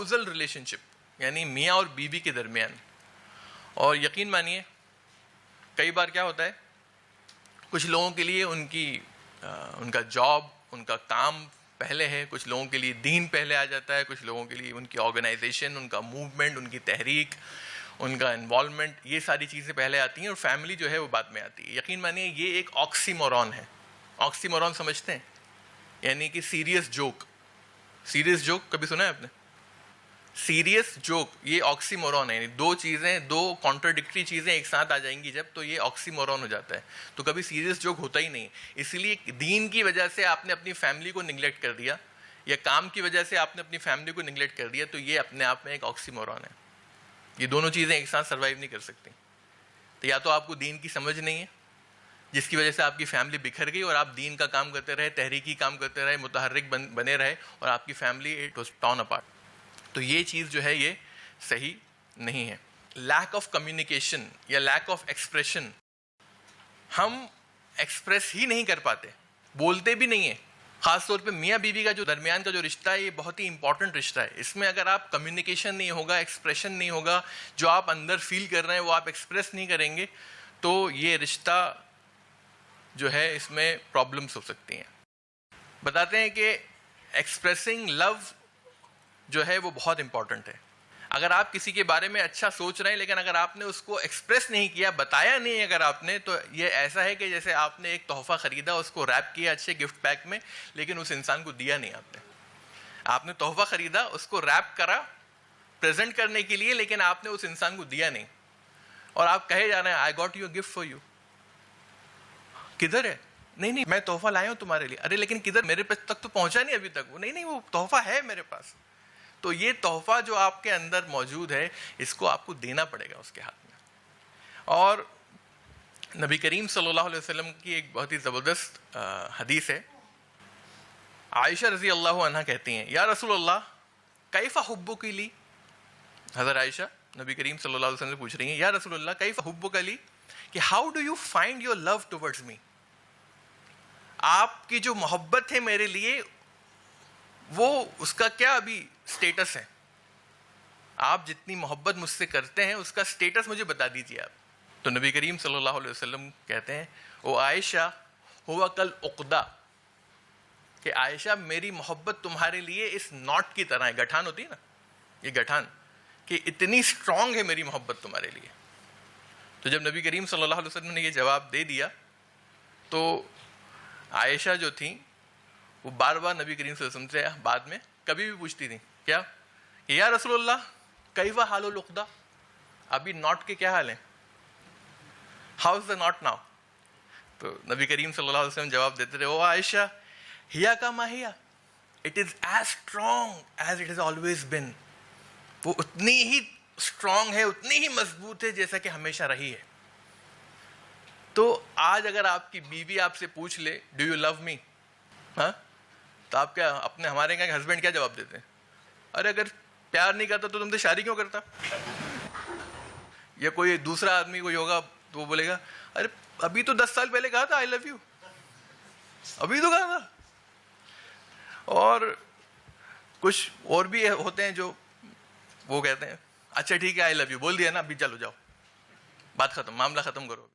Spousal relation شپ، یعنی میاں اور بیوی کے درمیان. اور یقین مانیے کئی بار کیا ہوتا ہے، کچھ لوگوں کے لیے ان کا جاب، ان کا کام پہلے ہے، کچھ لوگوں کے لیے دین پہلے آ جاتا ہے، کچھ لوگوں کے لیے ان کی آرگنائزیشن، ان کا موومنٹ، ان کی تحریک، ان کا انوالومنٹ، یہ ساری چیزیں پہلے آتی ہیں اور فیملی جو ہے وہ بعد میں آتی ہے. یقین مانیے یہ ایک آکسی مورون ہے. آکسی مورون سمجھتے ہیں؟ یعنی کہ سیریس جوک. سیریس جوک کبھی سنا ہے آپ نے؟ سیریس جوک یہ آکسی مورون ہے، یعنی دو چیزیں، دو کانٹراڈکٹری چیزیں ایک ساتھ آ جائیں گی جب، تو یہ آکسی مورون ہو جاتا ہے. تو کبھی سیریس جوک ہوتا ہی نہیں. اسی لیے دین کی وجہ سے آپ نے اپنی فیملی کو نگلیکٹ کر دیا، یا کام کی وجہ سے آپ نے اپنی فیملی کو نگلیکٹ کر دیا، تو یہ اپنے آپ میں ایک آکسی مورون ہے. یہ دونوں چیزیں ایک ساتھ سروائیو نہیں کر سکتی. تو یا تو آپ کو دین کی سمجھ نہیں ہے، جس کی وجہ سے آپ کی فیملی بکھر گئی اور آپ دین کا کام کرتے رہے، تحریکی کام کرتے رہے، متحرک بنے رہے، اور آپ کی فیملی اٹ واز ٹارن اپارٹ. تو یہ چیز جو ہے یہ صحیح نہیں ہے. لیک آف کمیونیکیشن یا لیک آف ایکسپریشن، ہم ایکسپریس ہی نہیں کر پاتے، بولتے بھی نہیں ہیں. خاص طور پہ میاں بیوی کا جو درمیان کا جو رشتہ ہے یہ بہت ہی امپورٹنٹ رشتہ ہے. اس میں اگر آپ کمیونیکیشن نہیں ہوگا، ایکسپریشن نہیں ہوگا، جو آپ اندر فیل کر رہے ہیں وہ آپ ایکسپریس نہیں کریں گے، تو یہ رشتہ جو ہے اس میں پرابلمس ہو سکتی ہیں. بتاتے ہیں کہ ایکسپریسنگ لو جو ہے وہ بہت امپورٹنٹ ہے. اگر آپ کسی کے بارے میں اچھا سوچ رہے ہیں لیکن اگر آپ نے اس کو ایکسپریس نہیں کیا، بتایا نہیں اگر آپ نے، تو یہ ایسا ہے کہ جیسے آپ نے ایک تحفہ خریدا، اس کو ریپ کیا اچھے گفٹ پیک میں، لیکن اس انسان کو دیا نہیں. آپ نے تحفہ خریدا، اس کو ریپ کرا پریزنٹ کرنے کے لیے، لیکن آپ نے اس انسان کو دیا نہیں، اور آپ کہے جا رہے ہیں I got your gift for you. کدھر ہے؟ نہیں نہیں میں تحفہ لایا ہوں تمہارے لیے. ارے لیکن کدھر؟ میرے پاس تک تو پہنچا نہیں ابھی تک. وہ نہیں وہ تحفہ ہے میرے پاس. تو یہ تحفہ جو آپ کے اندر موجود ہے، اس کو آپ کو دینا پڑے گا اس کے ہاتھ میں. اور نبی کریم صلی اللہ علیہ وسلم کی ایک بہت ہی زبردست حدیث ہے. عائشہ رضی اللہ عنہ کہتی ہیں یا رسول اللہ کیف حبک لی. حضرت عائشہ نبی کریم صلی اللہ علیہ وسلم سے پوچھ رہی ہیں یا رسول اللہ کیف حبک لی، کہ how do you find your love towards me. آپ کی جو محبت ہے میرے لیے، وہ اس کا کیا ابھی سٹیٹس ہے؟ آپ جتنی محبت مجھ سے کرتے ہیں اس کا سٹیٹس مجھے بتا دیجیے آپ. تو نبی کریم صلی اللہ علیہ وسلم کہتے ہیں او عائشہ ہوا کل عقدہ، کہ عائشہ میری محبت تمہارے لیے اس ناٹ کی طرح ہے. گٹھان ہوتی ہے نا، یہ گٹھان، کہ اتنی اسٹرانگ ہے میری محبت تمہارے لیے. تو جب نبی کریم صلی اللہ علیہ وسلم نے یہ جواب دے دیا تو عائشہ جو تھیں وہ بار بار نبی کریم صلی اللہ علیہ وسلم سے بعد میں کبھی بھی پوچھتی تھیں کیا یا رسول اللہ کیف حال العقدہ، ابھی ناٹ کے کیا حال ہیں، how is the not now. تو نبی کریم صلی اللہ علیہ وسلم جواب دیتے تھے او عائشہ ہیا کا ماہیا، it is as strong as it is always been. وہ اتنی ہی اسٹرانگ ہے، اتنی ہی مضبوط ہے جیسا کہ ہمیشہ رہی ہے. تو آج اگر آپ کی بیوی آپ سے پوچھ لے ڈو یو لو می، ہاں، تو آپ کیا اپنے ہمارے یہاں ہسبینڈ کیا جواب دیتے ہیں؟ ارے اگر پیار نہیں کرتا تو تم سے شادی کیوں کرتا؟ یا کوئی دوسرا آدمی کوئی ہوگا تو وہ بولے گا ارے ابھی تو 10 سال پہلے کہا تھا آئی لو یو، ابھی تو کہا تھا. اور کچھ اور بھی ہوتے ہیں جو وہ کہتے ہیں اچھا ٹھیک ہے آئی لو یو بول دیا نا، ابھی چلو جاؤ، بات ختم، معاملہ ختم کرو.